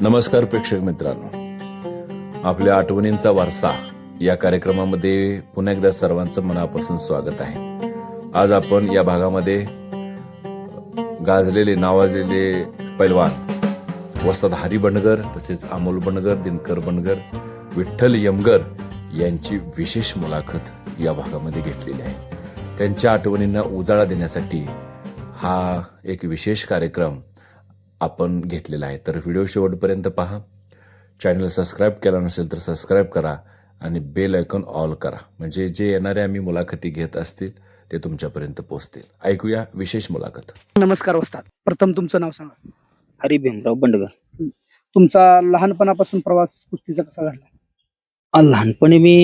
नमस्कार प्रेक्षक मित्रांनो, आपल्या आठवणींचा वारसा या कार्यक्रमामध्ये पुन्हा एकदा सर्वांचं मनापासून स्वागत आहे. आज आपण या भागामध्ये गाजलेले नावाजलेले पैलवान वस्ताद हरी बंडगर, तसेच अमोल बंडगर, दिनकर बंडगर, विठ्ठल यमगर यांची विशेष मुलाखत या भागामध्ये घेतलेली आहे. त्यांच्या आठवणींना उजाळा देण्यासाठी हा एक विशेष कार्यक्रम आपण घेतलेला आहे. तर व्हिडिओ शेवटपर्यंत पहा. चॅनल सबस्क्राईब केला नसेल तर सबस्क्राईब करा आणि बेल आयकॉन ऑल करा, म्हणजे जे येणारे आम्ही मुलाखती घेत असतील ते तुमच्यापर्यंत पोहोचतील. ऐकूया विशेष मुलाखत. नमस्कार वस्ताद, प्रथम तुमचं नाव सांगा. हरी भीमराव बंडगर. तुमचा लहानपणापासून प्रवास कुस्तीचा कसा घडला? लहानपणी मी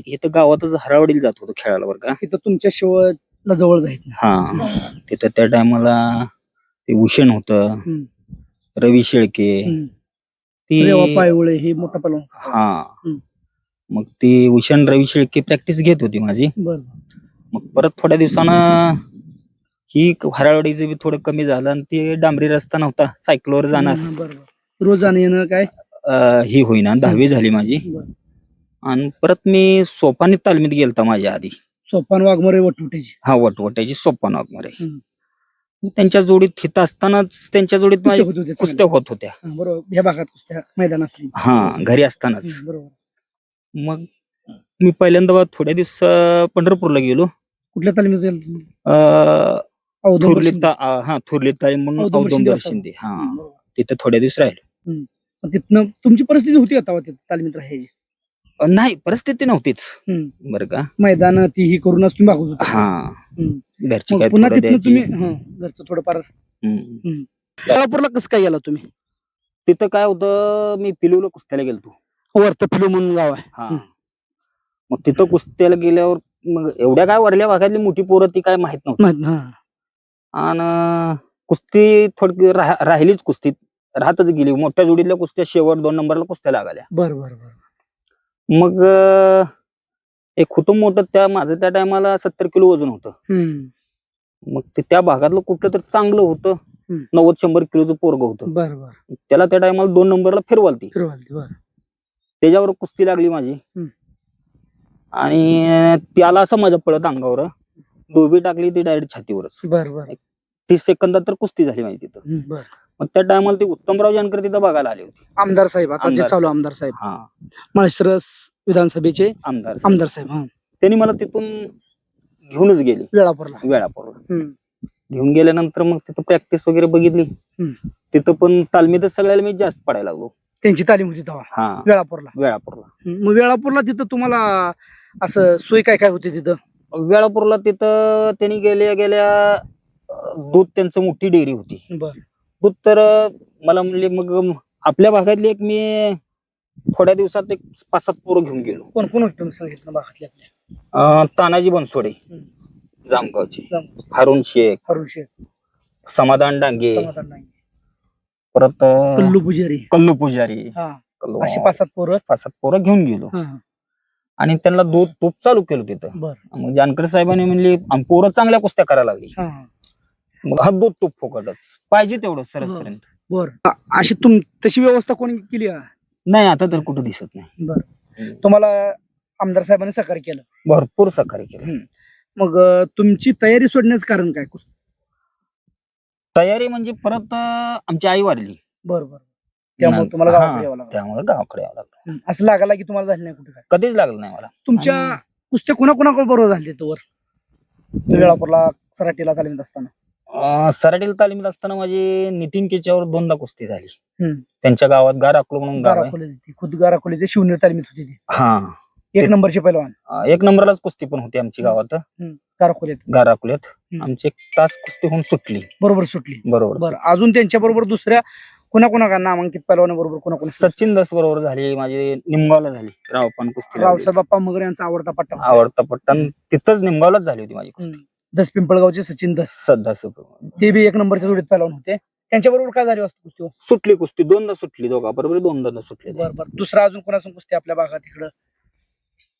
इथं गावातच हरावडीला जात होतो खेळायला बरं का. तिथं तुमच्या शिवला जवळ जाईल. हा, तिथं त्या टायमाला ते भूषण होत, रवी शेळके, ती पायवळे हे मोठा पैलवान. हा, मग ती भूषण रवी शेळके प्रॅक्टिस घेत होती माझी. मग परत थोड्या दिवसानं ही हरावडीचं बी थोडं कमी झालं आणि ते डांबरी रस्ता नव्हता, सायकलवर जाणार. रोज जाणं येणं काय ही होईना. 10वी झाली माझी आणि परत मी सोपानी तालमीत गेलता माझ्या आधी. सोपान वाघमारे वटवट्याची. हा, वटवट्याची सोपान वाघमारे. त्यांच्या जोडीत हिथं असतानाच त्यांच्या जोडीत माझ्या कुस्त्या होत होत्या. बरोबर, ह्या भागात कुस्त्या मैदान असली. हा, घरी असतानाच. बरोबर. मग मी पहिल्यांदा थोड्या दिवस पंढरपूरला गेलो. कुठल्या तालमीत जाईल? थोरली तालीम म्हणून औदुंबर शिंदे. हा, तिथं थोड्या दिवस राहिलो. तिथनं तुमची परिस्थिती होती आता तालमीत राहायची? नाही, परिस्थिती नव्हतीच बरं का. मैदान ती ही करूनच तुम्ही भागवत होता. हा, घरची मग काय पुन्हा थोडं तिथनं द्यायची. तुम्ही घरचं थोडंफार. सोलापूरला कसं काय गेला तुम्ही? तिथं काय होतं, मी पिलूला कुस्त्याला गेलतो. वरत पिलू म्हणून गाव आहे. हा, मग तिथं कुस्त्याला गेल्यावर मग एवढ्या काय वरल्या भागातली मोठी पोरं ती काय माहित नव्हती. आणि कुस्ती थोडी राहिलीच, कुस्तीत राहतच गेली. मोठ्या जोडीतल्या कुस्त्या शेवट 2 नंबरला कुस्त्या लागाल्या. बरोबर. मग एक होतं मोठं, त्या माझं त्या टायमाला 70 किलो वजन होतं. मग ते त्या भागातलं कुठलं तर चांगलं होतं, 90-100 किलोचं पोरग होतं. बरोबर. त्याला त्या टायमाला 2 नंबरला फिरवालती. त्याच्यावर कुस्ती लागली माझी. आणि त्याला असं माझ्या पळत अंगावर डोबी टाकली, ती डायरेक्ट छातीवरच. 30 सेकंदात तर कुस्ती झाली माझी तिथं. मग त्या टायमाला ते उत्तमराव जानकर तिथं बघायला आले होते. आमदार साहेब, आता जे चालू आमदार साहेब. हा, माळशिरस विधानसभेचे आमदार साहेब. त्यांनी मला तिथून घेऊनच गेली वेळापूरला. घेऊन गेल्यानंतर मग तिथं प्रॅक्टिस वगैरे बघितली. तिथं पण तालमीतच सगळ्याला मी जास्त पडायला लागलो. त्यांची तालीम होती तेव्हा. हा, वेळापूरला. मग वेळापूरला तिथं तुम्हाला असं सोय काय काय होती तिथं? वेळापूरला तिथं त्यांनी गेल्या दूध, त्यांचं मोठी डेअरी होती. दूध तर मला म्हणले, मग आपल्या भागातली एक मी थोड्या दिवसात एक 5-7 पोरं घेऊन गेलो. कोण होतं सांगितलं भागातले आपल्या? तानाजी बनसोडे जामगावचे, हारून शेख, समाधान डांगे, परत कल्लू पुजारी. अशी 5-7 पोरं घेऊन गेलो आणि त्यांना दूध तूप चालू केलं तिथं. मग जानकर साहेबांनी म्हणले, पोरं चांगल्या कुस्त्या करायला लागली. मग हा दूध तूप फुकटच पाहिजे तेवढं सरसपर्यंत. अशी तशी व्यवस्था कोणी केली? नाही, आता तर कुठं दिसत नाही. तुम्हाला आमदार साहेबांनी सहकार्य केलं? भरपूर सहकार्य केलं. मग तुमची तयारी सोडण्याचं कारण काय? तयारी म्हणजे परत आमची आई वारली. बरोबर. त्यामुळे तुम्हाला गावाकडे यावं लागलं. असं लागला की तुम्हाला झालं नाही कुठे? कधीच लागलं नाही मला. तुमच्या कुस्त्या कोणाकोणाकडे बरोबर झाली वर वेळापूरला सराटीला तालीमीत असताना? सराटीला तालीमीत असताना माझी नितीन केच्यावर 2दा कुस्ती झाली. त्यांच्या गावात गाराकुल म्हणून गाव आहे. खुद गाराकुली शिवनेर तालीमीत होती ती. हा, 1 नंबरचे पैलवान. 1 नंबरलाच कुस्ती पण होती आमची गावात. गाराकुल्यात आमची 1 तास कुस्ती होऊन सुटली. बरोबर सुटली. बरोबर. अजून त्यांच्या बरोबर दुसऱ्या कोणाकोणा नामांकित पैलवान बरोबर कोणाकोणा? सचिन दास बरोबर झाली माझी, निमगावला झाली. रावपान कुस्ती, रावसाहेब बाप्पा मगर यांचा आवडता पट्टा तिथंच निमगावलाच झाली होती माझी कुस्ती. दस पिंपळगावचे सचिन दस, ते बी 1 नंबरच्या जोडीत पैलवान होते. त्यांच्या बरोबर काय झाली कुस्ती? सुटली कुस्ती, 2दा सुटली. दोघा बरोबर 2दा सुटली. बरोबर. दुसरा अजून कोणासंग कुस्ती आपल्या भागात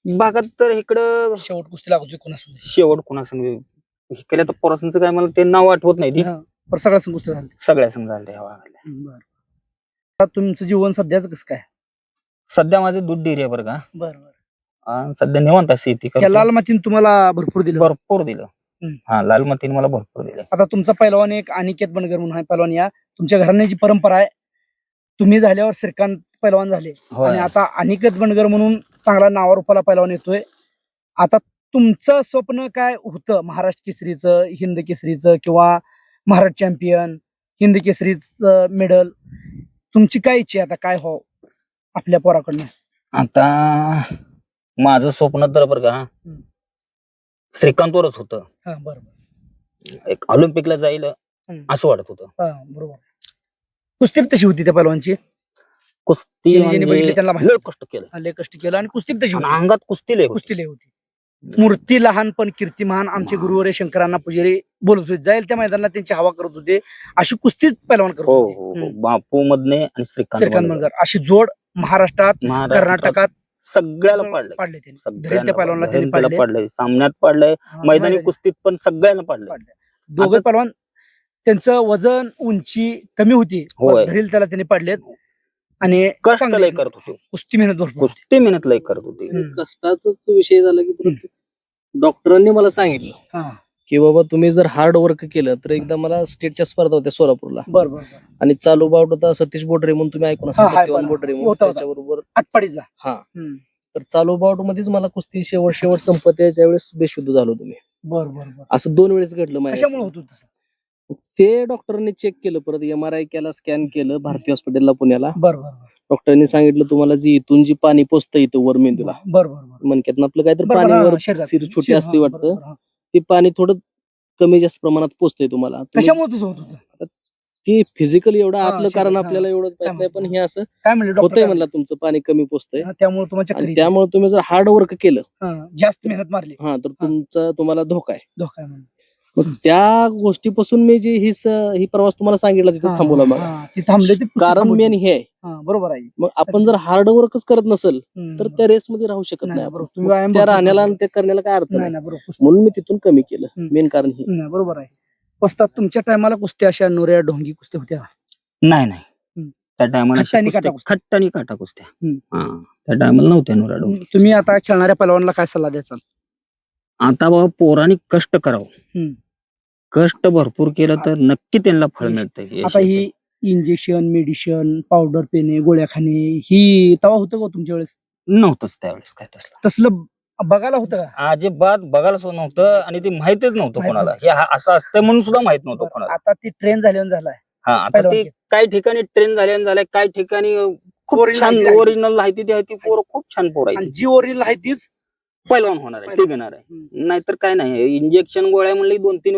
भागात तर इकडं शेवट कुस्ती लागत होती कोणासंग? शेवट कोणासंग केल्या तर पोरासांचं काय मला ते नाव आठवत नाही. पर सगळ्या संघ कुस्त्या झाल्या. सगळ्या संघ झाल्या ह्या भागातल्या. बरं. आता तुमचं जीवन सध्याच कसं काय? सध्या माझं दूध डेअरी आहे बरं का. बरं. आणि सध्या निवांत आहे, शेती त्या करतो. लाल मातीने तुम्हाला भरपूर दिलं. भरपूर दिलं. हम्म. हा, लाल मातीने मला भरपूर दिलं. आता तुमचा पैलवान एक अनिकेत बनगर म्हणून आहे पैलवान, या तुमच्या घराण्याची परंपरा आहे. तुम्ही झाल्यावर श्रीकांत पैलवान झाले होय. आणि आता अनिकेत बनगर म्हणून चांगला नावारूपाला पैलवान येतोय. आता तुमचं स्वप्न काय होतं? महाराष्ट्र केसरीचं, हिंद केसरीचं किंवा महाराष्ट्र चॅम्पियन, हिंद केसरीचं मेडल, तुमची काय इच्छा आहे आता? काय हो आपल्या पोराकडनं? आता माझं स्वप्न तर बरं का श्रीकांतवरच होतं. हा, बरोबर. एक ऑलिम्पिकला जाईल असं वाटत होतं. हा, बरोबर. कुस्ती तशी होती त्या पैलवानची. कुस्ती ज्यांनी बघितली म्हणजे त्यांना माहिती. लय कष्ट केलं लय कष्ट केलं आणि कुस्ती तशी आणि होती. अंगात कुस्ती लय होती. कुस्ती लय होती. मूर्ती लहान पण कीर्तिमान. आमचे गुरुवारे शंकरांना पुजारी बोलत होते, जाईल त्या मैदानाला त्यांची हवा करत होते. अशी कुस्तीच पैलवान करत हो होते. हो हो. बापू मधने आणि श्रीकांत श्रीकांत बनगर अशी जोड महाराष्ट्रात, कर्नाटकात सगळ्याला पाडलंय. पाडले त्यांनी. धरेल सगळ्यांना त्या पैलवानला त्यांनी त्याला पाडले. पाडलंय, सामन्यात पाडलंय, हा, मैदानी कुस्तीत पण सगळ्यांना पाडलंय. पाडले. दोघे पैलवान त्यांचं वजन उंची कमी होती, होय. धरेल त्याला त्यांनी पाडलेत आणि कष्ट चांगले लय करत होते. कुस्ती मेहनत भरपूर होती. कुस्ती मेहनत लय करत होती. हम्म. कष्टाचाच विषय झाला की परत डॉक्टरांनी मला सांगितलं हा, की बाबा तुम्ही जर हार्ड वर्क केलं तर एकदा मला स्टेटच्या स्पर्धा होत्या सोलापूरला बरं बरं बरं. आणि चालू बाउट होता सतीश बोडरे म्हणून तुम्ही ऐकून असाल, हा, हा, सत्यवान ऐकून. बोडरे म्हणून, होता, होता. त्याच्याबरोबर आटपाडीचा. हा. हम्म. तर चालू बाउट मध्येच मला कुस्ती शेवट संपत यायच्या वेळेस बेशुद्ध झालो तुम्ही. बरं बरं बरं. असं 2 वेळेस घडलं माझ्या. कशामुळे होत होतं तसं? ते डॉक्टरांनी चेक केलं, परत MRI केला, स्कॅन केलं भारती हॉस्पिटलला पुण्याला. बरं बरं डॉक्टरांनी सांगितलं तुम्हाला जी इथून जी पाणी पोचतं इथं वर मेंदूला, बरं बरं बरं. मणक्यातनं आपलं काहीतरी बरं, पाणी बरं, वर हा, शरीरात. सिर छोटी शिर, असते हा, वाटतं, बरोबर, हा. ते पाणी थोडं कमी जास्त प्रमाणात पोचतंय तुम्हाला. तुम्ही कशामुळे तुझं होत होतं? ते फिजिकली एवढं हा, आतलं कारण शरीर, हा. आपल्याला एवढं माहित नाही, पण हे असं काय म्हणले होतंय डॉक्टर? म्हणलं तुमचं पाणी कमी पोचतंय त्यामुळे तुम्हाला चक्कर आणि येते. त्यामुळे तुम्ही जर हार्ड वर्क केलं जास्त मेहनत मारली, हा तर तुम्हाला धोका आहे. धोका आहे म्हणून. मग त्या गोष्टीपासून मी जी ही प्रवास तुम्हाला सांगितला तिथेच थांबवला मग. हा, ते थांबले ते पुस्तक कारण थांबवले. मेन हे आहे. हा, बरोबर आहे. मग आपण जर हार्ड वर्कच करत नसेल हम्म. तर त्या रेस मध्ये राहू शकत नाही, नाही आपण. बरोबर. तुम्ही मग व्यायाम त्या भरपूर राहण्याला करता. आणि ते करण्याला काय अर्थ नाही नाही. नाही, बरोबर. पुस्तक- म्हणून मी तिथून कमी केलं. हम्म. मेन कारण हे. नाही, बरोबर आहे. वस्तात तुमच्या टायमाला कुस्त्या अशा नोऱ्या ढोंगी कुस्त्या होत्या? नाही नाही, हम्म. त्या टायमाला खट्ट आणि काटा कुस्त्या. खट्ट आणि काटा कुस्त्या. हम्म. हा, त्या टायमाला नव्हत्या नोराडो. तुम्ही आता खेळणाऱ्या पैलवानला काय सल्ला द्याचा? आता बाबा पोरांनी कष्ट करावं. हम्म. कष्ट भरपूर केलं तर नक्की त्यांना फळ मिळतंय. आता ही इंजेक्शन, मेडिसिन, पावडर पिणे, गोळ्या खाणे, ही तवा होतं का तुमच्या वेळेस? नव्हतंच त्यावेळेस काय तसलं. तसलं बघायला होतं का? अजिबात बघायला सुद्धा नव्हतं आणि ते माहितच नव्हतं माहित कोणाला. हे असं असतं म्हणून सुद्धा माहित नव्हतं बरं, कोणाला. आता ती ट्रेन झाल्यावर झालाय. हा, आता ते पहिलवानचे. काही ठिकाणी ट्रेन झाल्या काही ठिकाणी खूप Original छान आहे. ओरिजिनल आहे ती पोरं खूप छान पोरं आणि आहेत. जी ओरिजिनल आहे तीच पैलवान होणार आहे, पहिलवान. टिकणार आहे. नाहीतर काय नाही, इंजेक्शन गोळ्या म्हणले 2-3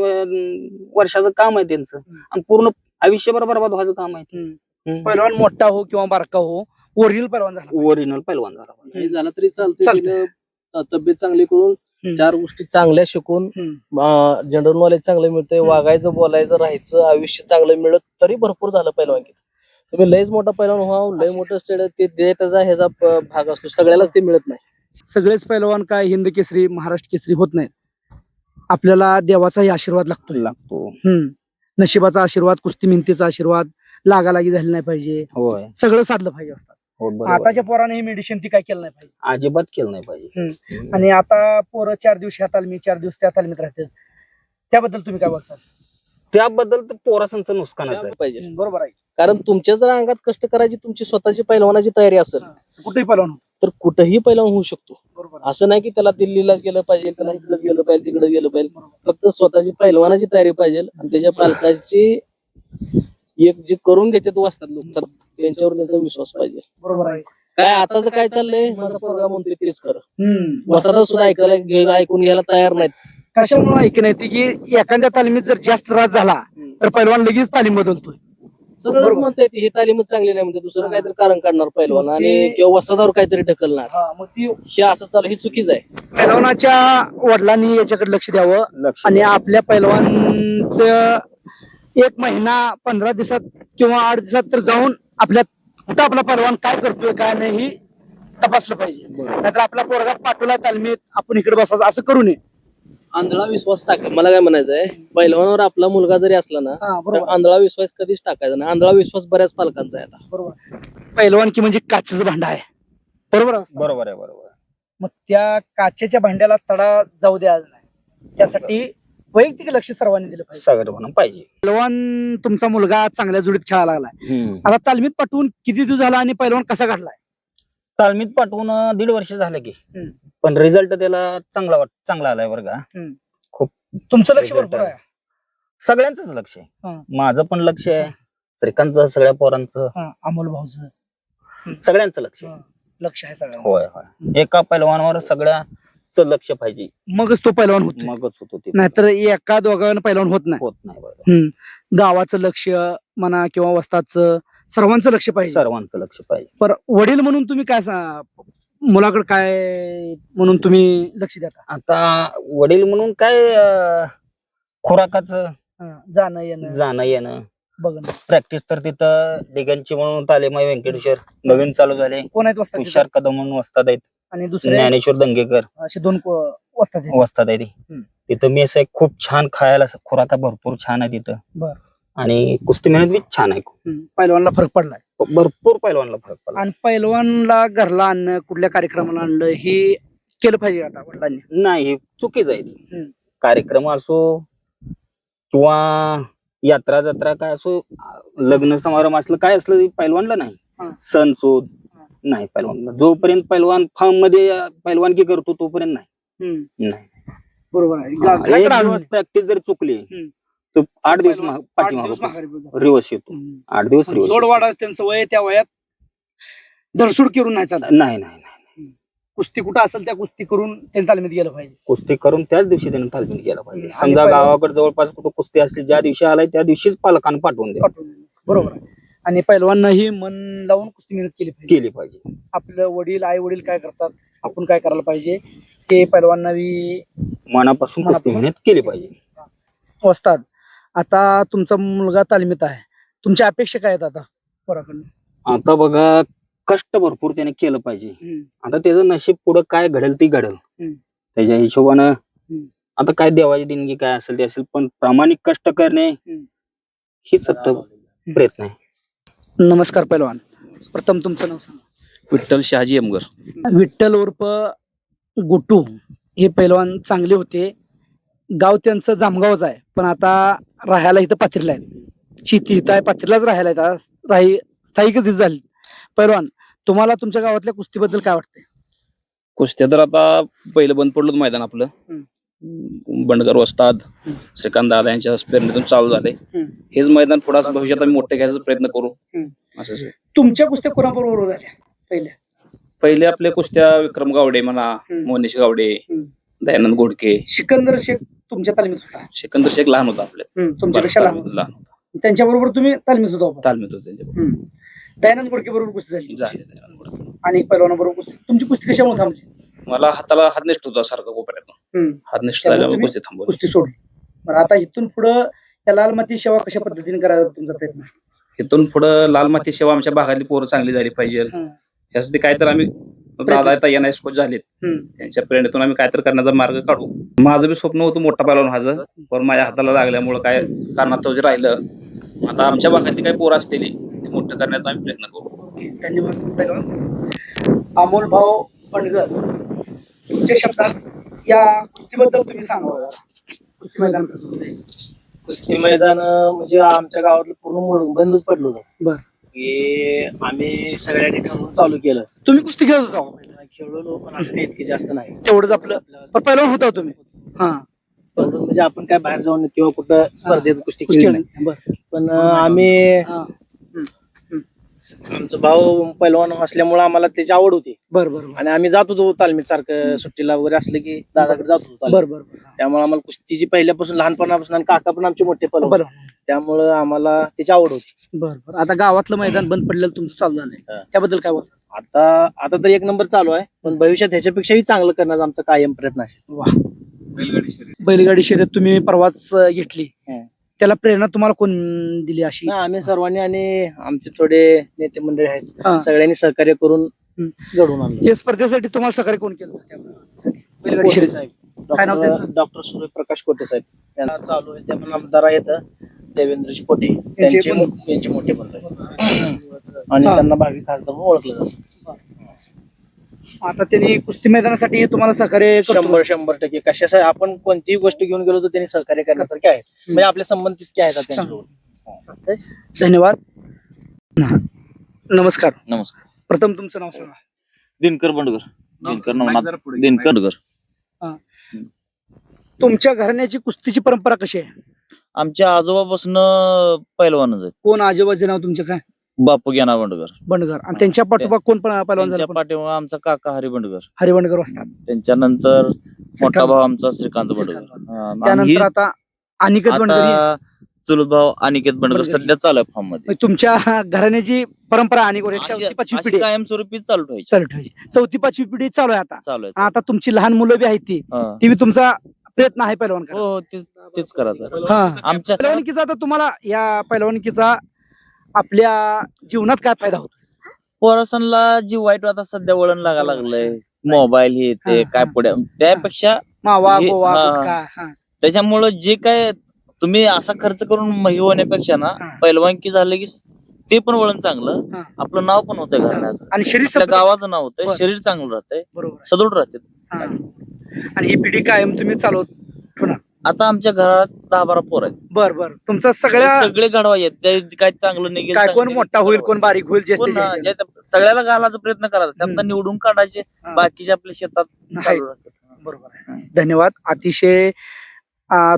वर्षाचं काम आहे त्यांचं आणि पूर्ण आयुष्यभर बरबाद व्हायचं काम आहे. पैलवान मोठा हो किंवा बारका हो, ओरिजिनल पैलवान झाला. ओरिजिनल पैलवान झाला पाहिजे. हे झालं तरी चालतंय. चालतंय. तिनं तब्येत चांगली करून 4 गोष्टी चांगल्या शिकून जनरल नॉलेज चांगलं मिळतंय, वागायचं, बोलायचं, राहायचं, आयुष्य चांगलं मिळत तरी भरपूर झालं पैलवानकीत. तुम्ही लयच मोठा पैलवान व्हा, लय मोठं स्टेड ते त्याचा ह्याचा भाग असतो, सगळ्यालाच ते मिळत नाही. सगळेच पैलवान काय हिंद केसरी, महाराष्ट्र केसरी होत नाहीत. आपल्याला देवाचाही आशीर्वाद लागतो. नशिबाचा आशीर्वाद, कुस्ती मेहनतीचा आशीर्वाद, लागालागी झाली नाही पाहिजे, होय, सगळं साधलं पाहिजे असतात. हो, बरोबर. आताच्या पोराने ही मेडिसिन ती काय केलं नाही पाहिजे. अजिबात केलं नाही पाहिजे. आणि आता पोरं 4 दिवस ह्या तालमी, 4 दिवस त्या तालमीत राहतात. त्याबद्दल तुम्ही काय बोलता? त्याबद्दल तर पोरासांचं नुकसानच आहे. पाहिजे. बरोबर आहे. कारण तुमच्या जर अंगात कष्ट करायची तुमची स्वतःची पैलवानाची तयारी असेल कुठेही पैलवान हो. तर कुठेही पैलवान होऊ शकतो. बरोबर आहे. असं नाही की त्याला दिल्लीलाच गेलं पाहिजे, त्याला इकडेच गेलं पाहिजे, तिकडे गेलं पाहिजे. फक्त स्वतःची पैलवानाची तयारी पाहिजे आणि त्याच्या पालकाची एक जे करून घेतात वाचतात लोक, त्यांच्यावर त्यांचा विश्वास पाहिजे. बरोबर आहे. काय आताच काय चाललंय, माझा प्रोग्राम म्हणतोय तेच खरं. हम्म. वसाहत सुद्धा ऐकून घ्यायला तयार नाहीत. कशामुळे ऐक नाही की एखाद्या तालमीत जर जास्त त्रास झाला तर पैलवान लगेच तालीम बदलतोय. सगळंच म्हणताय हे तालीमच चांगली नाही म्हणते, दुसरं काहीतरी कारण काढणार पैलवान आणि किंवा वसादावर काहीतरी ढकलणार. मग ती हे असं चालू, ही चुकीचं आहे. पैलवानाच्या वडिलांनी याच्याकडे लक्ष द्यावं आणि आपल्या पैलवानच 1 महिना 15 दिवसात किंवा 8 दिवसात तर जाऊन आपल्या कुठं आपला पैलवान काय करतोय काय नाही ही तपासलं पाहिजे. नाहीतर आपला पोरगा पाठवला तालमीत, आपण इकडे बसायचं असं करू नये. आंधळा विश्वास टाका. मला काय म्हणायचंय, पैलवानावर आपला मुलगा जरी असला ना हा तर बरोबर आंधळा विश्वास कधीच टाकायचा नाही. आंधळा विश्वास बऱ्याच पालकांचा आहे आता. बरोबर. पहिलवान की म्हणजे काचेचं भांड आहे, बरोबर आहे? बरोबर आहे, बरोबर आहे. मग त्या काचेच्या भांड्याला तडा जाऊ द्यायला नाही, त्यासाठी वैयक्तिक लक्ष सर्वांनी दिलं पाहिजे. सगळं म्हणून पाहिजे. पहिलवान तुमचा मुलगा चांगल्या जोडीत खेळायला लागलाय, आता तालमीत पाठवून किती दिवस झाला आणि पहिलवान कसा घडलाय? तालमीत पाठवून 1.5 वर्ष झालं की, हम्म. पण रिझल्ट त्याला चांगला आलाय बरं का. तुमचं लक्ष result भरपूर आहे. सगळ्यांचंच लक्ष आहे. हा. माझं पण लक्ष आहे, श्रीकांतचं, सगळ्या पोरांचं, हा, अमोल भाऊचं सगळ्यांचं लक्ष आहे. लक्ष आहे सगळं. होय होय. एका पैलवानावर सगळ्याचं लक्ष पाहिजे, मगच तो पैलवान होतो, मगच होतो ते. नाहीतर एका दोघांना पैलवान होत नाही. होत नाही बरं. गावाचं लक्ष म्हणा किंवा वस्तादचं, सर्वांचं लक्ष पाहिजे. सर्वांचं लक्ष पाहिजे. पर वडील म्हणून तुम्ही काय मुलाकडे काय म्हणून तुम्ही लक्ष देता? आता वडील म्हणून काय खुराकाचं जाणं येणं बघणं. प्रॅक्टिस तर तिथं दिगंची म्हणून तालीम आहे व्यंकटेश्वर, नवीन चालू झाले. कोण आहेत वस्ताद तुषार कदम म्हणून वस्ताद आहेत, आणि दुसरे ज्ञानेश्वर दंगेकर असे 2 वस्ताद आहेत. वस्ताद आहे. तिथं मेस आहे, खूप छान खायला, खुराका भरपूर छान आहे तिथं. बर. आणि कुस्ती मेहनत बी छान आहे. पैलवानला फरक पडलाय, भरपूर पैलवानला फरक पडला. आणि पैलवानला घरला आणणं, कुठल्या कार्यक्रमाला आणलं हे केलं पाहिजे आता वडिलांनी. नाही, हे चुकीच आहे ती. कार्यक्रम असो किंवा यात्रा जत्रा काय असो, लग्न समारंभ असलं काय असलं, पैलवानला नाही. सण शोध नाही पैलवानला. जोपर्यंत पैलवान फॉर्म मध्ये पैलवानगी करतो तोपर्यंत नाही. बरोबर आहे. एक दिवस प्रॅक्टिस जर चुकली तर 8 दिवस पाठीमागे रिवर्स येतो. 8 दिवस जोड रिवर्स. वाढ त्यांचं वय, त्या वयात धरसूड करून नाही चालत. नाही नाही नाही, कुस्ती कुठं असेल त्या कुस्ती करून त्यांनी तालमीत गेलं पाहिजे. कुस्ती करून त्याच दिवशी त्याने तालमीत गेला पाहिजे. आणि समजा पैलवान- गावाकडे जवळपास कुठं कुस्ती असली, ज्या दिवशी आलाय त्या दिवशीच पालकांना पाठवून द्या. बरोबर आहे. आणि पैलवानाही मन लावून कुस्ती मेहनत केली पाहिजे. आपलं वडील, आई वडील काय करतात, आपण काय करायला पाहिजे ते पैलवानांना मनापासून कुस्ती मेहनत केली पाहिजे. वस्ताद, आता तुमचा मुलगा तालमीत आहे, तुमच्या अपेक्षा काय आहेत आता पोराकडून? आता बघा, कष्ट भरपूर त्याने केलं पाहिजे. आता त्याचं नशीब पुढे काय घडेल ती घडेल, त्याच्या हिशोबानं. आता काय देवाची देणगी काय असेल ते असेल, पण प्रामाणिक कष्ट करणे ही सत्य प्रयत्न आहे. नमस्कार पैलवान, प्रथम तुमचं नाव सांगा. विठ्ठल शहाजी यमगर. विठ्ठल उर्फ गुट्टू हे पैलवान चांगले होते. गाव त्यांचं जामगावच आहे, पण आता राहायला इथं पाथरीला आहेत. शेती इथं आहे, पाथरीलाच राहायला आहेत, स्थायिक दिस झाली. पैलवान, तुम्हाला तुमच्या गावातल्या कुस्तीबद्दल काय वाटतंय? कुस्त्या तर आता पहिलं बंद पडलं मैदान आपलं. बंडगर वस्ताद, श्रीकांत दादा यांच्या प्रेरणेतून चालू झाले. हेच मैदान पुढे भविष्यात आम्ही मोठे घ्यायचा प्रयत्न करू. असं तुमच्या कुस्त्या कोणाबरोबर झाल्या पहिल्या? पहिले आपले कुस्त्या विक्रम गावडे म्हणा, मोनीश गावडे, दयानंद गोडके, सिकंदर शेख तुमच्या तालमीत होता. सिकंदर शेख लहान होता आपल्या, तुमच्यापेक्षा लहान लहान होता, त्यांच्या बरोबर तुम्ही तालमीत होता. तालमीत होते त्यांच्याबरोबर. दयानंद गोडके बरोबर कुस्ती झाली दयानंद गोडके. आणि पैलवाना बरोबर कुस्ती. तुमची कुस्ती कशामुळे थांबली? मला हाताला हात निष्ठ होता सारखा कोपऱ्यातून, हात निष्ठ झाल्यामुळे कुस्ती थांबवली. कुस्ती सोडली. बरं, आता इथून पुढं या लाल माती सेवा कशा पद्धतीने करायचा तुमचा प्रयत्न? इथून पुढे लाल माती सेवा आमच्या भागातली पोरं चांगली झाली पाहिजे यासाठी काय तर आम्ही दादा NIS कोच झालेत, त्यांच्या प्रेरणेतून आम्ही काहीतरी करण्याचा मार्ग काढू. माझं बी स्वप्न होतं मोठा पैलवान व्हायचं, पण माझ्या हाताला लागल्यामुळे काय कारणास्तव राहिलं. आता आमच्या भागातली काही पोरं असतील ते मोठं करण्याचा आम्ही प्रयत्न करू. धन्यवाद पैलवान. अमोल भाऊ बंडगर, तुमच्या शब्दात या कुस्तीबद्दल तुम्ही सांगा. कुस्ती मैदान कसं होतं? कुस्ती मैदान म्हणजे आमच्या गावातलं पूर्ण बंदच पडलं होतं. बरं. की आम्ही सगळ्यांनी ठरवून चालू केलं. तुम्ही कुस्ती खेळत होता का? खेळलो, पण असं काही इतके जास्त नाही. तेवढंच आपलं, पण पहिलवान होता तुम्ही. तेवढं म्हणजे आपण काय बाहेर जाऊन किंवा कुठं स्पर्धेत कुस्ती खेळली नाही. पण आम्ही आमचा भाऊ पैलवान असल्यामुळे आम्हाला त्याची आवड होती. बरोबर. आणि आम्ही जात होतो तालमीत सारखं, सुट्टीला वगैरे असलं की दादाकडे जात होतो. बरोबर. त्यामुळे आम्हाला कुस्तीची पहिल्यापासून लहानपणापासून, आणि काका पण आमचे मोठे पैलवान, त्यामुळे आम्हाला त्याची आवड होती. बरोबर. आता गावातलं मैदान बंद पडलेलं तुमचं चालू झालंय, त्याबद्दल काय बोलता? आता तर 1 नंबर चालू आहे, पण भविष्यात ह्याच्यापेक्षाही चांगलं करण्याचा आमचा कायम प्रयत्न असेल. वा. बैलगाडी शर्यत तुम्ही परवाच घेतली, त्याला प्रेरणा तुम्हाला कोण दिली अशी? आम्ही सर्वांनी आणि आमचे थोडे नेते मंडळी आहेत, सगळ्यांनी सहकार्य करून घडवून आणलं. या स्पर्धेसाठी तुम्हाला सहकार्य कोण केलं? बैलगाडी शर्यत काय नाव त्यांचं? डॉक्टर सूर्यप्रकाश कोटे साहेब त्यांना चालू आहे, ते पण आमदार आहेत देवेंद्रजी कोटे, यांचे त्यांचे मोठे बंधू आहेत आणि हा. त्यांना भावी खासदार म्हणून ओळखलं जातं. आता त्यांनी कुस्ती मैदानासाठी तुम्हाला सहकार्य करतो. 100% कशासाठी आपण कोणतीही गोष्ट घेऊन गेलो तर त्यांनी सहकार्य करण्यासारखे आहेत. म्हणजे आपले संबंध तितके आहेत त्यांच्याबरोबर. धन्यवाद. नमस्कार. नमस्कार. प्रथम तुमचं नाव सांगा. दिनकर बंडगर. दिनकर नवनाथ दिनकर बंडगर. तुमच्या घराण्याची कुस्तीची परंपरा कशी आहे? आमच्या आजोबापासून पैलवानच आहेत. कोण आजोबाचे नाव तुमचे काय? बापू ज्ञाना बंडगर. बंडगर. आणि त्यांच्या पाठोपाठ कोण पैलवान त्यांच्या झाला? पाठीमागे आमचा काका हरी बंडगर. हरी बंडगर असतात. त्यांच्यानंतर मोठा श्रीकांत. भाऊ आमचा श्रीकांत बंडगर. श्रीकांत. हा, आणि त्यानंतर आता अनिकेत बंडगर. आता चुलत भाऊ अनिकेत बंडगर बंडगर. सध्या चालू आहे फॉर्म मध्ये. तुमच्या घराण्याची परंपरा आणि चौथी पाचवी अशी पिढी कायमस्वरूपी चालू ठेवायची. चालू ठेवायची. चौथी पाचवी पिढी चालू आहे आता. चालू आहे. आता तुमची लहान मुलं बी आहेत ती हा. ती बी तुमचा प्रयत्न आहे पैलवान हो हो, तेच करायचं. हा. आमच्या पैलवानकीचा आता तुम्हाला या पैलवानकीचा आपल्या जीवनात काय फायदा होतो? पोरासांना जी वाईट आता सध्या वळण लागायला लागलंय, मोबाईल हे ते हा, काय हा. पुढे त्यापेक्षा मावा हे- गोवा हा. गुटखा, हा. त्याच्यामुळं जे काय तुम्ही असा खर्च करून हे होण्यापेक्षा ना हा. पैलवानकी झालं की ते पण वळण चांगलं, हा. आपलं नाव पण होतंय घराण्याचं, आणि शरीर आपल्या संपलं. गावाचं नाव होतंय, बरं. शरीर चांगलं राहतंय, बरोबर. सदृढ राहते. हा. आणि ही पिढी कायम तुम्ही चालवत ठेवणार. आता आमच्या घरात 10-12 पोर आहेत. बर बर. तुमचा सगळ्या सगळे घडवा आहेत, ते काय चांगलं निघेल, काय चांगलं कोण निघेल, मोठा होईल घडवा. कोण बारीक होईल जे कोण त्याच्या ना, ह्याच्याने. जे सगळ्याला घालायचा प्रयत्न करायचा, त्यातनं हम्म. निवडून काढायचे, हा. बाकीचे आपल्या शेतात नाही. चालू राहतात. बरोबर आहे. धन्यवाद. अतिशय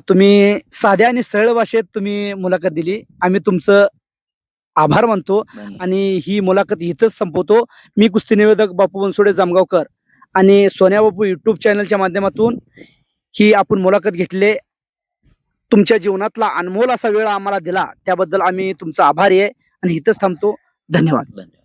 तुम्ही साध्या आणि सरळ भाषेत तुम्ही मुलाखत दिली. आम्ही तुमचं आभार मानतो धन्यवाद. आणि ही मुलाखत इथंच संपवतो. मी कुस्ती निवेदक बापू बनसोडे जामगावकर आणि सोन्या बापू युट्यूब चॅनलच्या माध्यमातून ही आपण मुलाखत घेतली. तुमच्या जीवनातला अनमोल असा वेळ आम्हाला दिला त्याबद्दल आम्ही तुमचा आभारी आहे आणि इथंच थांबतो. धन्यवाद. धन्यवाद.